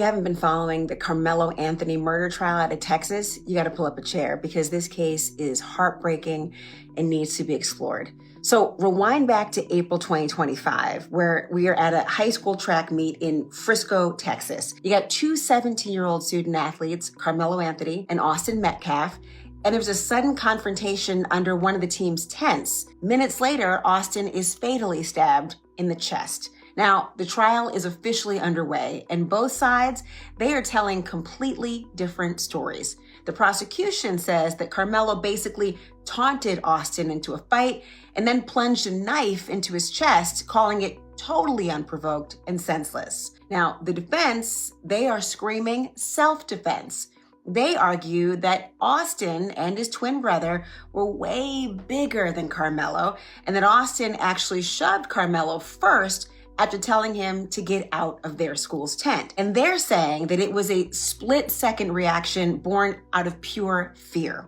you haven't been following the Karmelo Anthony murder trial out of Texas, you got to pull up a chair because this case is heartbreaking and needs to be explored. So rewind back to April 2025, where we are at a high school track meet in Frisco, Texas. You got two 17-year-old student athletes, Karmelo Anthony and Austin Metcalf, and there's a sudden confrontation under one of the team's tents. Minutes later, Austin is fatally stabbed in the chest. Now, the trial is officially underway, and both sides, they are telling completely different stories. The prosecution says that Karmelo basically taunted Austin into a fight and then plunged a knife into his chest, calling it totally unprovoked and senseless. Now, the defense, they are screaming self-defense. They argue that Austin and his twin brother were way bigger than Karmelo, and that Austin actually shoved Karmelo first after telling him to get out of their school's tent. And they're saying that it was a split-second reaction born out of pure fear.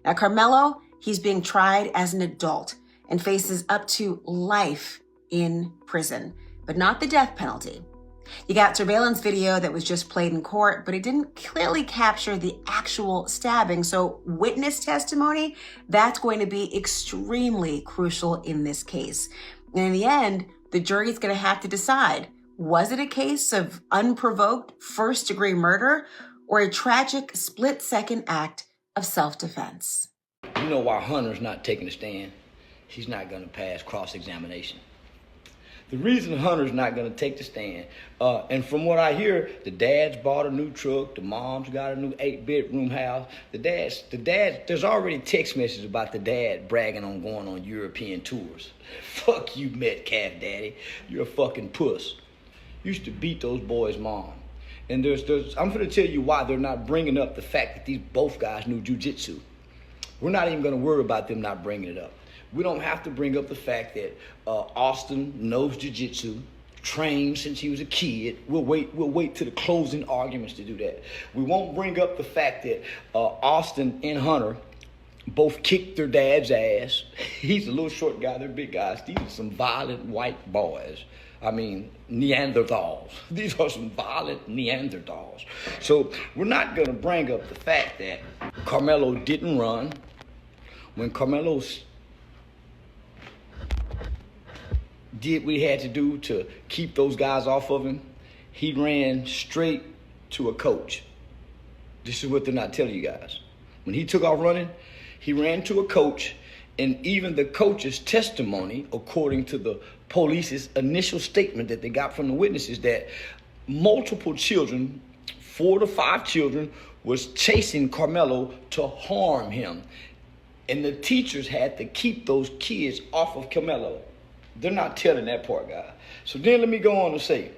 Now, Karmelo, he's being tried as an adult and faces up to life in prison, but not the death penalty. You got surveillance video that was just played in court, but it didn't clearly capture the actual stabbing. So witness testimony, that's going to be extremely crucial in this case. And in the end, the jury's going to have to decide, was it a case of unprovoked first-degree murder or a tragic split-second act of self-defense? You know why Hunter's not taking a stand? He's not going to pass cross-examination. The reason Hunter's not going to take the stand, and from what I hear, the dad's bought a new truck, the mom's got a new 8-bedroom house. The dad, there's already text messages about the dad bragging on going on European tours. Fuck you, Metcalf daddy. You're a fucking puss. Used to beat those boys' mom. And I'm going to tell you why they're not bringing up the fact that these both guys knew jujitsu. We're not even going to worry about them not bringing it up. We don't have to bring up the fact that Austin knows jiu-jitsu, trained since he was a kid. We'll wait to the closing arguments to do that. We won't bring up the fact that Austin and Hunter both kicked their dad's ass. He's a little short guy, they're big guys. These are some violent white boys. I mean, Neanderthals. These are some violent Neanderthals. So we're not gonna bring up the fact that Karmelo didn't run. When Karmelo did what he had to do to keep those guys off of him, he ran straight to a coach. This is what they're not telling you guys. When he took off running, he ran to a coach, and even the coach's testimony, according to the police's initial statement that they got from the witnesses, that multiple children, 4 to 5 children, was chasing Karmelo to harm him. And the teachers had to keep those kids off of Karmelo. They're not telling that part, guy. So then let me go on to say,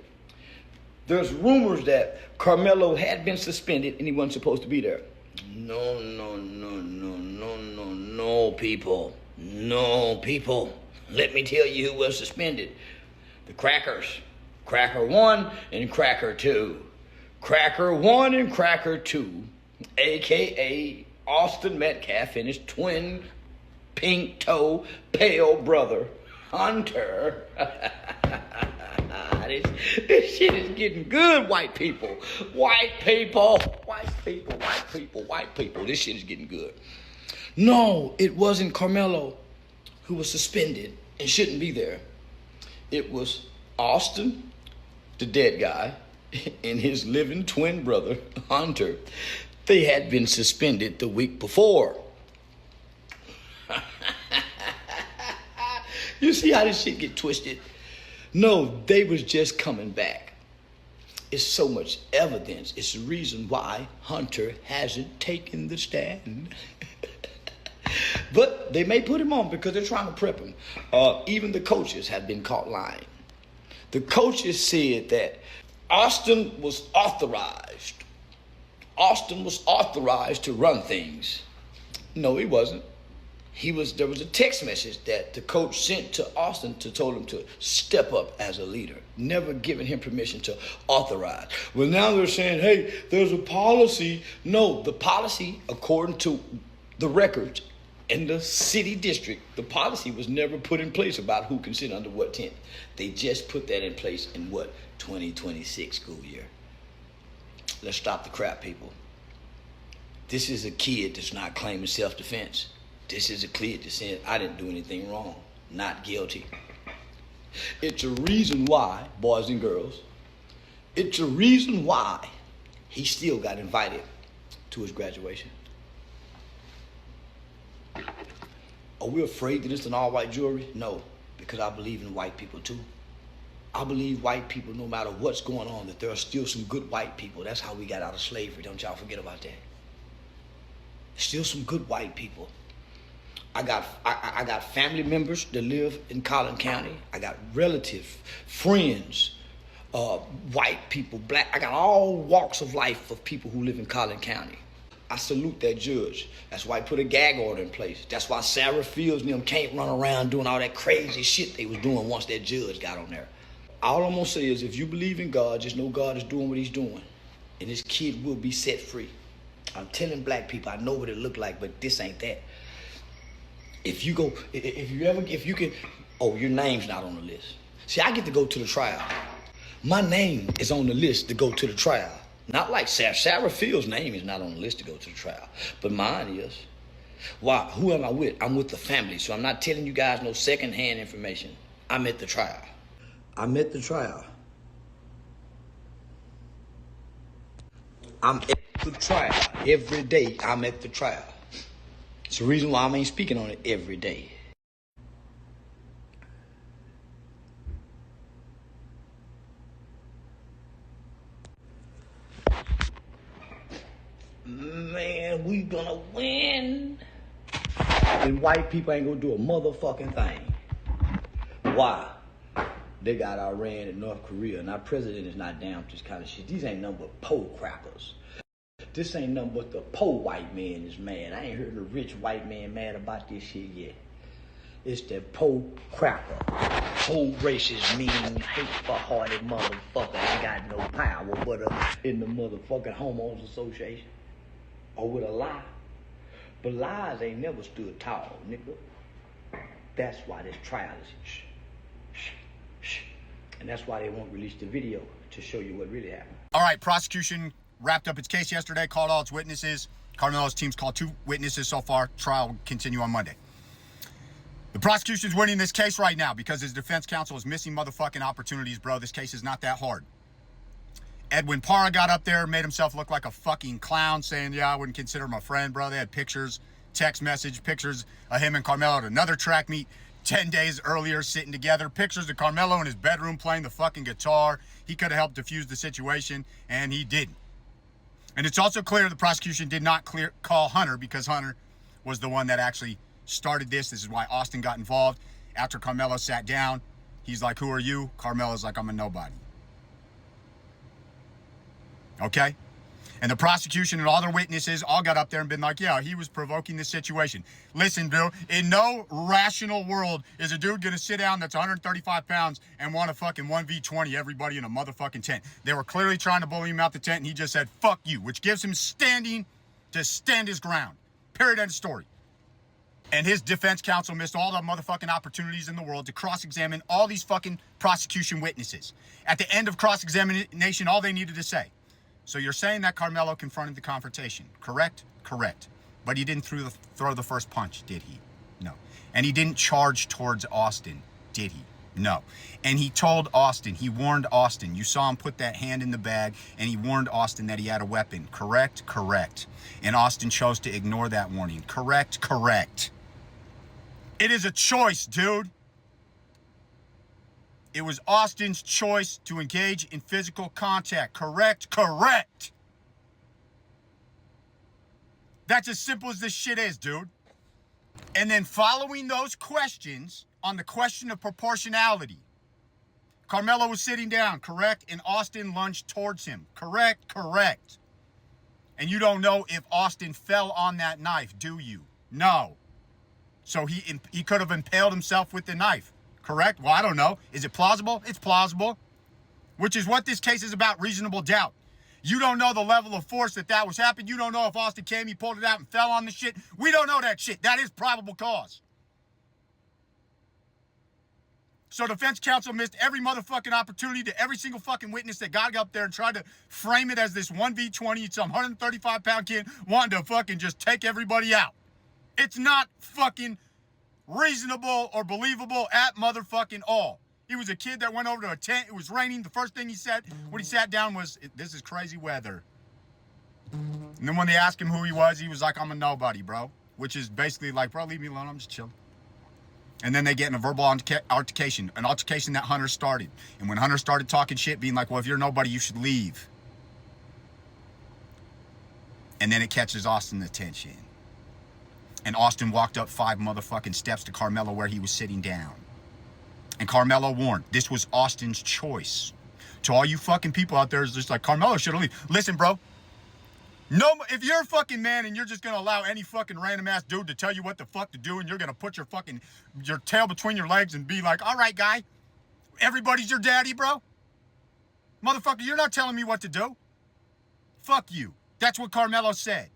there's rumors that Karmelo had been suspended and he wasn't supposed to be there. No, people. No, people. Let me tell you who was suspended. The Crackers. Cracker 1 and Cracker 2. Cracker 1 and Cracker 2, a.k.a. Austin Metcalf and his twin pink toe pale brother, Hunter. This shit is getting good, white people. White people. This shit is getting good. No, it wasn't Karmelo who was suspended and shouldn't be there. It was Austin, the dead guy, and his living twin brother, Hunter. They had been suspended the week before. You see how this shit get twisted? No, they was just coming back. It's so much evidence. It's the reason why Hunter hasn't taken the stand. But they may put him on because they're trying to prep him. Even the coaches have been caught lying. The coaches said that Austin was authorized. Austin was authorized to run things. No, he wasn't. There was a text message that the coach sent to Austin to told him to step up as a leader, never giving him permission to authorize. Well, now they're saying, hey, there's a policy. No, the policy, according to the records in the city district, the policy was never put in place about who can sit under what tent. They just put that in place in 2026 school year. Let's stop the crap, people. This is a kid that's not claiming self-defense. This is a kid that's saying, I didn't do anything wrong, not guilty. It's a reason why, boys and girls, it's a reason why he still got invited to his graduation. Are we afraid that it's an all-white jury? No, because I believe in white people too. I believe white people, no matter what's going on, that there are still some good white people. That's how we got out of slavery. Don't y'all forget about that. Still some good white people. I got family members that live in Collin County. I got relatives, friends, white people, black. I got all walks of life of people who live in Collin County. I salute that judge. That's why he put a gag order in place. That's why Sarah Fields and them can't run around doing all that crazy shit they was doing once that judge got on there. All I'm gonna say is, if you believe in God, just know God is doing what he's doing. And this kid will be set free. I'm telling black people, I know what it look like, but this ain't that. If you can, oh, your name's not on the list. See, I get to go to the trial. My name is on the list to go to the trial. Not like Sarah Fields' name is not on the list to go to the trial, but mine is. Why? Who am I with? I'm with the family, so I'm not telling you guys no secondhand information. I'm at the trial. I'm at the trial. I'm at the trial. Every day I'm at the trial. It's the reason why I ain't speaking on it every day. Man, we gonna win. And white people ain't gonna do a motherfucking thing. Why? They got Iran and North Korea, and our president is not down with this kind of shit. These ain't nothing but po crackers. This ain't nothing but the po white man is mad. I ain't heard a rich white man mad about this shit yet. It's the po cracker. Po racist, mean, hateful-hearted motherfucker ain't got no power but in the motherfucking homeowners association. Or with a lie. But lies ain't never stood tall, nigga. That's why this trial is and that's why they won't release the video to show you what really happened. All right, prosecution wrapped up its case yesterday, called all its witnesses. Carmelo's team's called 2 witnesses so far. Trial will continue on Monday. The prosecution's winning this case right now because his defense counsel is missing motherfucking opportunities, bro. This case is not that hard. Edwin Parra got up there, made himself look like a fucking clown, saying, yeah, I wouldn't consider him a friend, bro. They had pictures, text message, pictures of him and Karmelo at another track meet 10 days earlier sitting together. Pictures of Karmelo in his bedroom playing the fucking guitar. He could have helped defuse the situation, and he didn't. And it's also clear the prosecution did not call Hunter because Hunter was the one that actually started this. This is why Austin got involved. After Karmelo sat down, he's like, who are you? Carmelo's like, I'm a nobody. Okay? And the prosecution and all their witnesses all got up there and been like, yeah, he was provoking this situation. Listen, dude, in no rational world is a dude going to sit down that's 135 pounds and want to fucking 1v20 everybody in a motherfucking tent. They were clearly trying to bully him out the tent, and he just said, fuck you, which gives him standing to stand his ground. Period, end of story. And his defense counsel missed all the motherfucking opportunities in the world to cross-examine all these fucking prosecution witnesses. At the end of cross-examination, all they needed to say, so you're saying that Karmelo confronted the confrontation, correct? Correct. But he didn't throw the first punch, did he? No. And he didn't charge towards Austin, did he? No. And he told Austin, he warned Austin. You saw him put that hand in the bag, and he warned Austin that he had a weapon, correct? Correct. And Austin chose to ignore that warning, correct? Correct. It is a choice, dude. It was Austin's choice to engage in physical contact. Correct? Correct. That's as simple as this shit is, dude. And then following those questions on the question of proportionality, Karmelo was sitting down, correct? And Austin lunged towards him. Correct? Correct. And you don't know if Austin fell on that knife, do you? No. So he could have impaled himself with the knife. Correct? Well, I don't know. Is it plausible? It's plausible. Which is what this case is about, reasonable doubt. You don't know the level of force that was happening. You don't know if Austin came, he pulled it out and fell on the shit. We don't know that shit. That is probable cause. So defense counsel missed every motherfucking opportunity to every single fucking witness that got up there and tried to frame it as this 1v20, some 135-pound kid wanting to fucking just take everybody out. It's not fucking reasonable or believable at motherfucking all. He was a kid that went over to a tent. It was raining. The first thing he said when he sat down was, "This is crazy weather." And then when they asked him who he was like, "I'm a nobody, bro." Which is basically like, "Bro, leave me alone. I'm just chilling." And then they get in a verbal altercation, an altercation that Hunter started. And when Hunter started talking shit, being like, "Well, if you're nobody, you should leave." And then it catches Austin's attention. And Austin walked up 5 motherfucking steps to Karmelo where he was sitting down. And Karmelo warned, this was Austin's choice. To all you fucking people out there, is just like, Karmelo should have left. Listen, bro. No, if you're a fucking man and you're just gonna allow any fucking random ass dude to tell you what the fuck to do, and you're gonna put your tail between your legs and be like, "All right, guy, everybody's your daddy, bro." Motherfucker, you're not telling me what to do. Fuck you. That's what Karmelo said.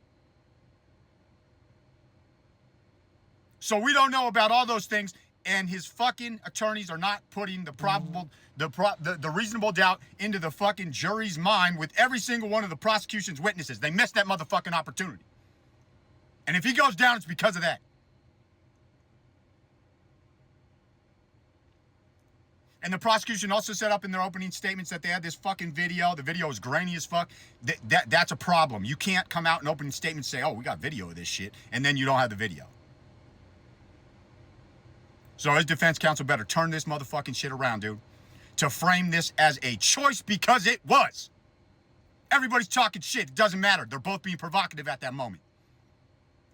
So we don't know about all those things, and his fucking attorneys are not putting the reasonable doubt into the fucking jury's mind with every single one of the prosecution's witnesses. They missed that motherfucking opportunity. And if he goes down, it's because of that. And the prosecution also set up in their opening statements that they had this fucking video. The video is grainy as fuck. That's a problem. You can't come out in opening statements and say, "Oh, we got video of this shit," and then you don't have the video. So his defense counsel better turn this motherfucking shit around, dude, to frame this as a choice, because it was. Everybody's talking shit. It doesn't matter. They're both being provocative at that moment.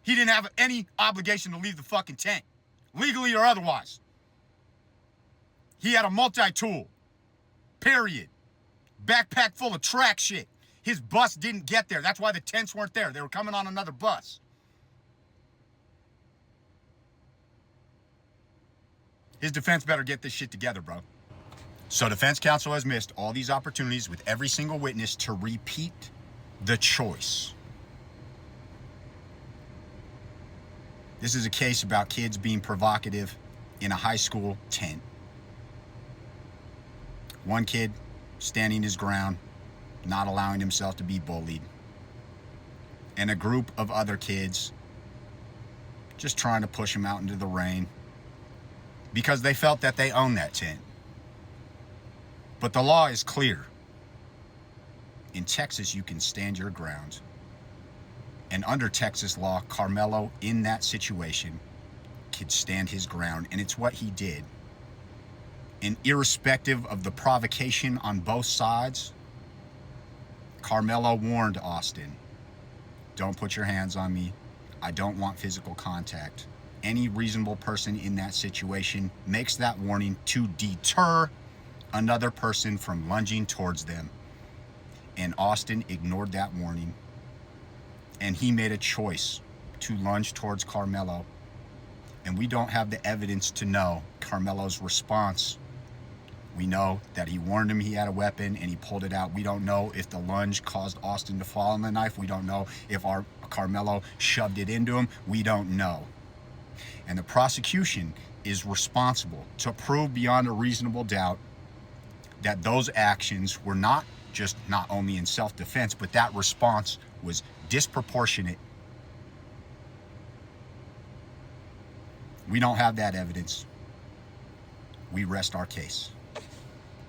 He didn't have any obligation to leave the fucking tent, legally or otherwise. He had a multi-tool, period. Backpack full of track shit. His bus didn't get there. That's why the tents weren't there. They were coming on another bus. His defense better get this shit together, bro. So defense counsel has missed all these opportunities with every single witness to repeat the choice. This is a case about kids being provocative in a high school tent. One kid standing his ground, not allowing himself to be bullied. And a group of other kids just trying to push him out into the rain, because they felt that they owned that tent. But the law is clear. In Texas, you can stand your ground. And under Texas law, Karmelo, in that situation, could stand his ground. And it's what he did. And irrespective of the provocation on both sides, Karmelo warned Austin, "Don't put your hands on me. I don't want physical contact." Any reasonable person in that situation makes that warning to deter another person from lunging towards them. And Austin ignored that warning. And he made a choice to lunge towards Karmelo. And we don't have the evidence to know Karmelo's response. We know that he warned him he had a weapon and he pulled it out. We don't know if the lunge caused Austin to fall on the knife. We don't know if Karmelo shoved it into him. We don't know. And the prosecution is responsible to prove beyond a reasonable doubt that those actions were not only in self-defense, but that response was disproportionate. We don't have that evidence. We rest our case.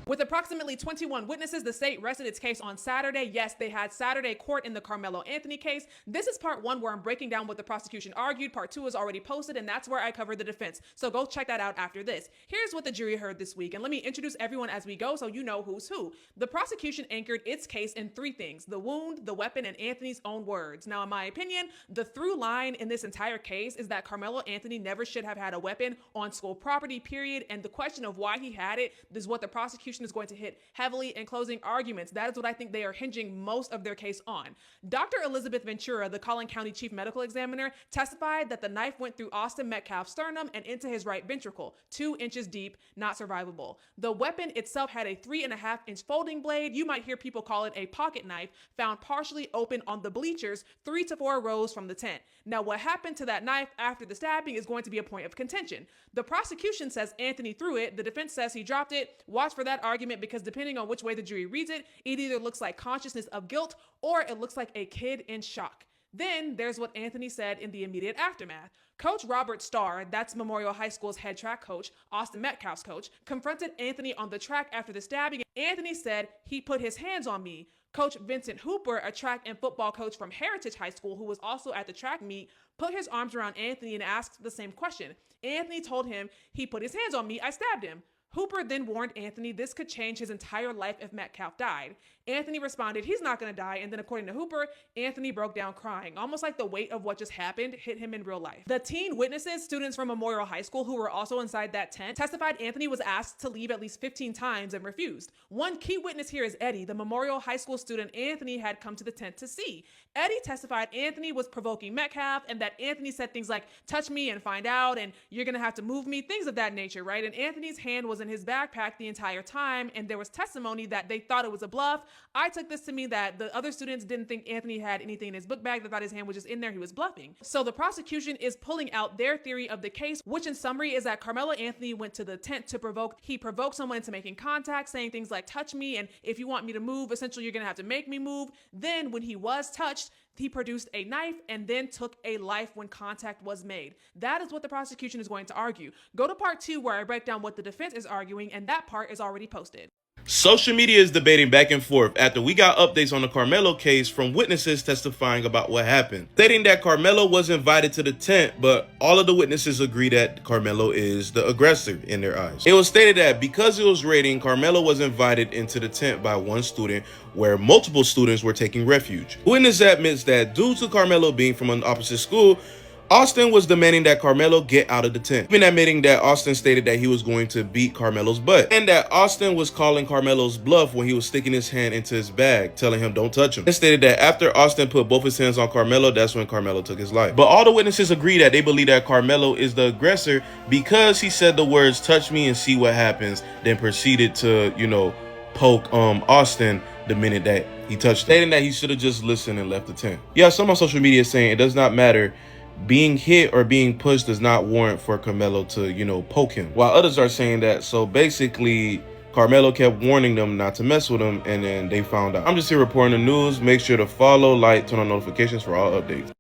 With approximately 21 witnesses, the state rested its case on Saturday. Yes, they had Saturday court in the Karmelo Anthony case. This is part 1 where I'm breaking down what the prosecution argued. Part 2 is already posted, and that's where I covered the defense. So go check that out after this. Here's what the jury heard this week, and let me introduce everyone as we go so you know who's who. The prosecution anchored its case in 3 things: the wound, the weapon, and Anthony's own words. Now, in my opinion, the through line in this entire case is that Karmelo Anthony never should have had a weapon on school property, period. And the question of why he had it is what the prosecution prosecution is going to hit heavily in closing arguments. That is what I think they are hinging most of their case on. Dr. Elizabeth Ventura, the Collin County Chief Medical Examiner, testified that the knife went through Austin Metcalf's sternum and into his right ventricle, 2 inches deep, not survivable. The weapon itself had a 3.5-inch folding blade. You might hear people call it a pocket knife, found partially open on the bleachers 3 to 4 rows from the tent. Now, what happened to that knife after the stabbing is going to be a point of contention. The prosecution says Anthony threw it. The defense says he dropped it. Watch for that argument, because depending on which way the jury reads it, it either looks like consciousness of guilt or it looks like a kid in shock. Then there's what Anthony said in the immediate aftermath. Coach Robert Starr, that's Memorial High School's head track coach, Austin Metcalf's coach, confronted Anthony on the track after the stabbing. Anthony said, "He put his hands on me." Coach Vincent Hooper, a track and football coach from Heritage High School who was also at the track meet, put his arms around Anthony and asked the same question. Anthony told him, "He put his hands on me, I stabbed him." Hooper then warned Anthony this could change his entire life if Metcalf died. Anthony responded, "He's not going to die." And then according to Hooper, Anthony broke down crying, almost like the weight of what just happened hit him in real life. The teen witnesses, students from Memorial High School who were also inside that tent, testified Anthony was asked to leave at least 15 times and refused. One key witness here is Eddie, the Memorial High School student Anthony had come to the tent to see. Eddie testified Anthony was provoking Metcalf and that Anthony said things like, "Touch me and find out," and "You're going to have to move me," things of that nature, right? And Anthony's hand was in his backpack the entire time, and there was testimony that they thought it was a bluff. I took this to mean that the other students didn't think Anthony had anything in his book bag. They thought his hand was just in there. He was bluffing. So the prosecution is pulling out their theory of the case, which in summary is that Karmelo Anthony went to the tent to provoke. He provoked someone into making contact, saying things like, "Touch me," and "If you want me to move, essentially you're going to have to make me move." Then when he was touched, he produced a knife and then took a life when contact was made. That is what the prosecution is going to argue. Go to part 2 where I break down what the defense is arguing, and that part is already posted. Social media is debating back and forth after we got updates on the Karmelo case from witnesses testifying about what happened, stating that Karmelo was invited to the tent, but all of the witnesses agree that Karmelo is the aggressor in their eyes. It was stated that because it was raining, Karmelo was invited into the tent by one student where multiple students were taking refuge. Witness admits that due to Karmelo being from an opposite school, Austin was demanding that Karmelo get out of the tent, even admitting that Austin stated that he was going to beat Karmelo's butt, and that Austin was calling Karmelo's bluff when he was sticking his hand into his bag, telling him don't touch him. It stated that after Austin put both his hands on Karmelo, that's when Karmelo took his life. But all the witnesses agree that they believe that Karmelo is the aggressor because he said the words "touch me and see what happens," then proceeded to, poke Austin the minute that he touched him, stating that he should have just listened and left the tent. Yeah, some on social media is saying it does not matter. Being hit or being pushed does not warrant for Karmelo to, poke him. While others are saying that, so basically, Karmelo kept warning them not to mess with him, and then they found out. I'm just here reporting the news. Make sure to follow, like, turn on notifications for all updates.